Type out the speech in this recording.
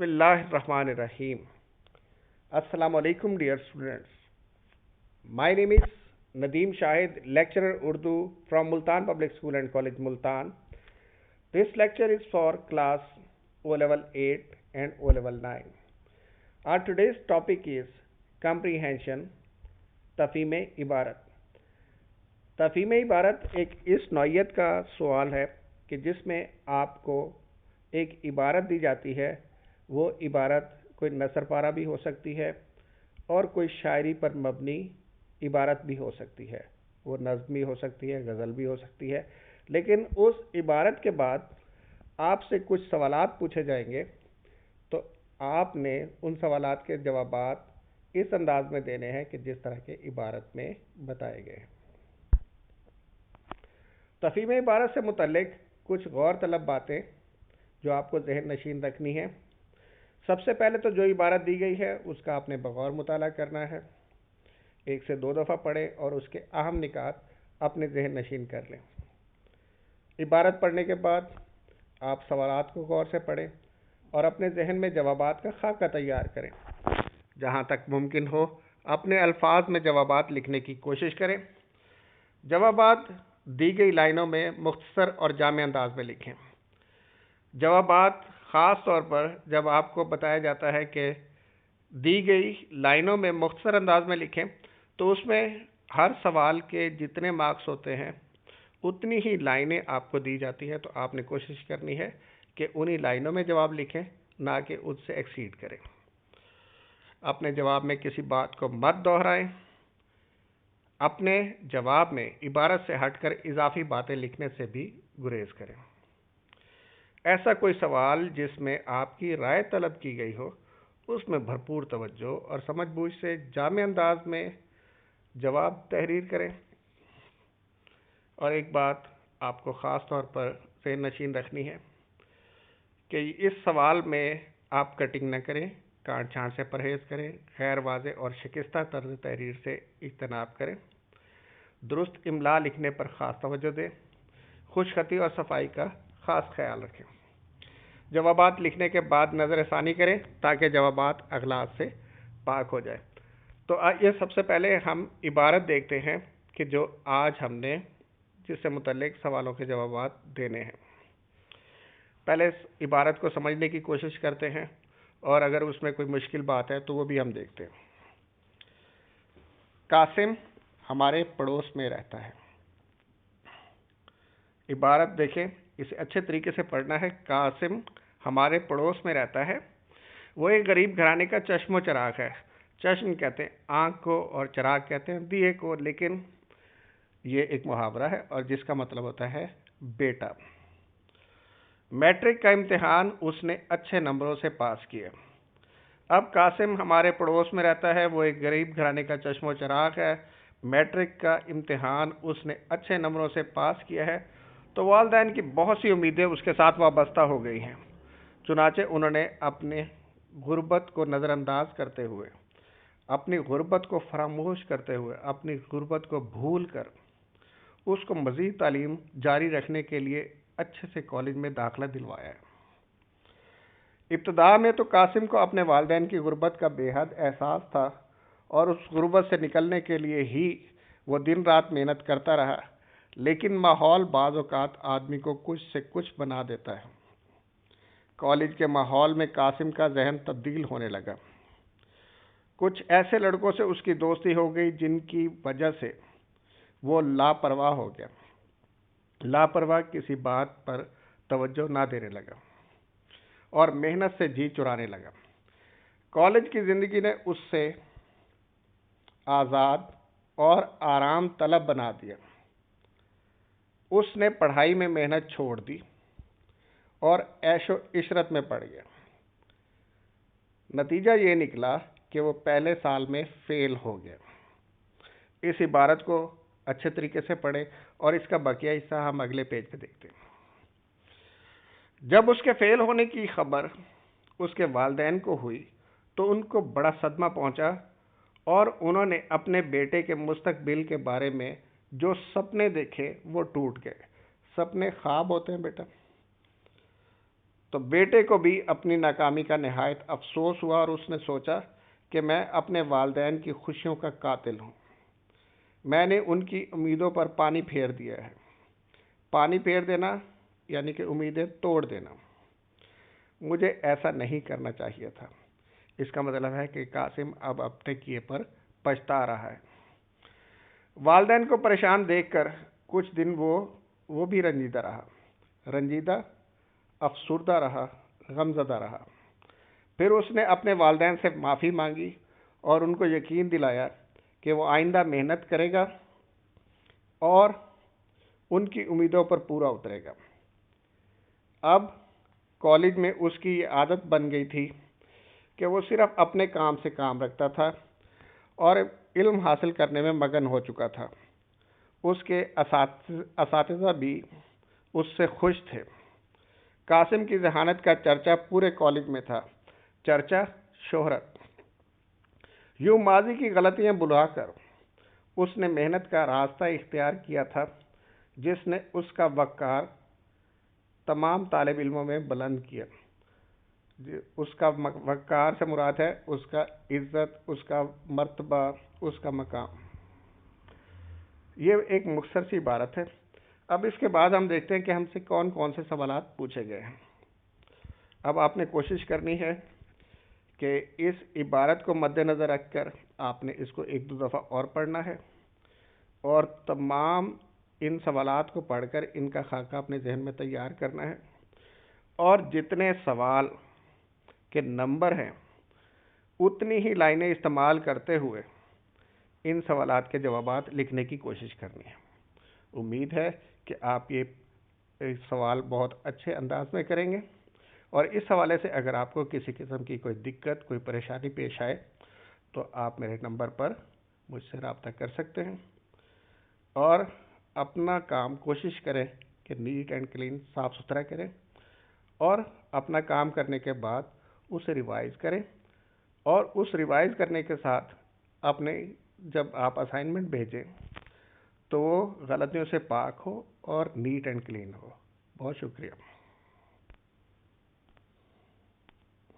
Bismillahirrahmanirrahim. Assalamu alaikum, dear students. My name is Nadeem Shahid, lecturer Urdu from Multan Public School and College, Multan. This lecture is for class O level 8 and O level 9. Our today's topic is comprehension, तफहीम इबारत. तफहीम इबारत एक इस नौइयत का सवाल है कि जिसमें आपको एक इबारत दी जाती है. वो इबारत कोई नसर पारा भी हो सकती है और कोई शायरी पर मबनी इबारत भी हो सकती है. वो नज़्म भी हो सकती है, गज़ल भी हो सकती है. लेकिन उस इबारत के बाद आपसे कुछ सवालात पूछे जाएंगे, तो आपने उन सवालात के जवाबात इस अंदाज में देने हैं कि जिस तरह के इबारत में बताए गए हैं. तफहीम इबारत से मुतल्लिक कुछ गौर तलब बातें जो आपको ज़हन नशीन रखनी है. सबसे पहले तो जो इबारत दी गई है उसका आपने बगौर मुताला करना है. 1 से 2 दफ़ा पढ़ें और उसके अहम निकात अपने ज़हन नशीन कर लें. इबारत पढ़ने के बाद आप सवालात को गौर से पढ़ें और अपने जहन में जवाबात का खाका तैयार करें. जहाँ तक मुमकिन हो अपने अल्फाज में जवाबात लिखने की कोशिश करें. जवाबात दी गई लाइनों में मुख्तसर और जामे अंदाज में लिखें. जवाबात ख़ास तौर पर जब आपको बताया जाता है कि दी गई लाइनों में मुख्तसर अंदाज में लिखें, तो उसमें हर सवाल के जितने मार्क्स होते हैं उतनी ही लाइनें आपको दी जाती हैं. तो आपने कोशिश करनी है कि उन्हीं लाइनों में जवाब लिखें, ना कि उससे एक्सीड करें. अपने जवाब में किसी बात को मत दोहराएं. अपने जवाब में इबारत से हटकर इजाफी बातें लिखने से भी गुरेज करें. ऐसा कोई सवाल जिसमें आपकी राय तलब की गई हो, उसमें भरपूर तवज्जो और समझ बूझ से जामे अंदाज में जवाब तहरीर करें. और एक बात आपको ख़ास तौर पर ज़हन नशीन रखनी है कि इस सवाल में आप कटिंग न करें, काट छांट से परहेज़ करें, गैर वाज़ेह और शिकस्ता तर्ज तहरीर से इज्तनाब करें. दुरुस्त इमला लिखने पर ख़ास तवज्जो दें. खुशखती और सफाई का ख़ास ख्याल रखें. जवाबात लिखने के बाद नज़र षानी करें ताकि जवाबात अगलात से पाक हो जाए. तो ये सबसे पहले हम इबारत देखते हैं कि जो आज हमने जिससे मुतल्लिक सवालों के जवाबात देने हैं. पहले इस इबारत को समझने की कोशिश करते हैं और अगर उसमें कोई मुश्किल बात है तो वो भी हम देखते हैं. कासिम हमारे पड़ोस में रहता है. इबारत देखें, इसे अच्छे तरीके से पढ़ना है. कासिम हमारे पड़ोस में रहता है. वो एक गरीब घराने का चश्मो चराग है. चश्म कहते हैं आँख को और चराग कहते हैं दिए को, लेकिन ये एक मुहावरा है और जिसका मतलब होता है बेटा. मैट्रिक का इम्तिहान उसने अच्छे नंबरों से पास किया. अब कासिम हमारे पड़ोस में रहता है. वो एक गरीब घराने का चश्मो चराग है. मैट्रिक का इम्तिहान उसने अच्छे नंबरों से पास किया है, तो वालिदैन की बहुत सी उम्मीदें उसके साथ वाबस्ता हो गई हैं. चुनाचे उन्होंने अपने गुर्बत को नज़रअंदाज करते हुए, अपनी गुर्बत को फरामोश करते हुए, अपनी गुर्बत को भूल कर उसको मज़ीद तालीम जारी रखने के लिए अच्छे से कॉलेज में दाखिला दिलवाया है. इब्तदा में तो कासिम को अपने वालिदैन की गुर्बत का बेहद एहसास था और उस गुर्बत से निकलने के लिए ही वो दिन रात मेहनत करता रहा. लेकिन माहौल बाज़ औक़ात आदमी को कुछ से कुछ बना देता है. कॉलेज के माहौल में कासिम का जहन तब्दील होने लगा. कुछ ऐसे लड़कों से उसकी दोस्ती हो गई जिनकी वजह से वो लापरवाह हो गया. लापरवाह किसी बात पर तवज्जो ना देने लगा और मेहनत से जी चुराने लगा. कॉलेज की ज़िंदगी ने उससे आज़ाद और आराम तलब बना दिया. उसने पढ़ाई में मेहनत छोड़ दी और ऐशो इशरत में पड़ गया. नतीजा ये निकला कि वो पहले साल में फ़ेल हो गया. इस इबारत को अच्छे तरीके से पढ़ें और इसका बकिया हिस्सा हम अगले पेज पे देखते हैं. जब उसके फ़ेल होने की खबर उसके वालिदैन को हुई तो उनको बड़ा सदमा पहुंचा और उन्होंने अपने बेटे के मुस्तकबिल के बारे में जो सपने देखे वो टूट गए. सपने ख्वाब होते हैं बेटा. تو بیٹے کو بھی اپنی ناکامی کا نہایت افسوس ہوا اور اس نے سوچا کہ میں اپنے والدین کی خوشیوں کا قاتل ہوں۔ میں نے ان کی امیدوں پر پانی پھیر دیا ہے۔ پانی پھیر دینا یعنی کہ امیدیں توڑ دینا۔ مجھے ایسا نہیں کرنا چاہیے تھا۔ اس کا مطلب ہے کہ قاسم اب اپنے کیے پر پچھتا رہا ہے۔ والدین کو پریشان دیکھ کر کچھ دن وہ بھی رنجیدہ رہا، افسردہ رہا، غمزدہ رہا۔ پھر اس نے اپنے والدین سے معافی مانگی اور ان کو یقین دلایا کہ وہ آئندہ محنت کرے گا اور ان کی امیدوں پر پورا اترے گا۔ اب کالج میں اس کی یہ عادت بن گئی تھی کہ وہ صرف اپنے کام سے کام رکھتا تھا اور علم حاصل کرنے میں مگن ہو چکا تھا۔ اس کے اساتذہ بھی اس سے خوش تھے۔ قاسم کی ذہانت کا چرچا پورے کالج میں تھا، چرچا شہرت۔ یوں ماضی کی غلطیاں بلا کر اس نے محنت کا راستہ اختیار کیا تھا جس نے اس کا وقار تمام طالب علموں میں بلند کیا۔ اس کا وقار سے مراد ہے اس کا عزت، اس کا مرتبہ، اس کا مقام۔ یہ ایک مختصر سی عبارت ہے۔ اب اس کے بعد ہم دیکھتے ہیں کہ ہم سے کون کون سے سوالات پوچھے گئے ہیں۔ اب آپ نے کوشش کرنی ہے کہ اس عبارت کو مد نظر رکھ کر آپ نے اس کو ایک دو دفعہ اور پڑھنا ہے اور تمام ان سوالات کو پڑھ کر ان کا خاکہ اپنے ذہن میں تیار کرنا ہے، اور جتنے سوال کے نمبر ہیں اتنی ہی لائنیں استعمال کرتے ہوئے ان سوالات کے جوابات لکھنے کی کوشش کرنی ہے۔ امید ہے کہ آپ یہ سوال بہت اچھے انداز میں کریں گے، اور اس حوالے سے اگر آپ کو کسی قسم کی کوئی دقت، کوئی پریشانی پیش آئے تو آپ میرے نمبر پر مجھ سے رابطہ کر سکتے ہیں، اور اپنا کام کوشش کریں کہ نیٹ اینڈ کلین، صاف ستھرا کریں، اور اپنا کام کرنے کے بعد اسے ریوائز کریں، اور اس ریوائز کرنے کے ساتھ اپنے جب آپ اسائنمنٹ بھیجیں تو وہ غلطیوں سے پاک ہو اور نیٹ اینڈ کلین ہو۔ بہت شکریہ۔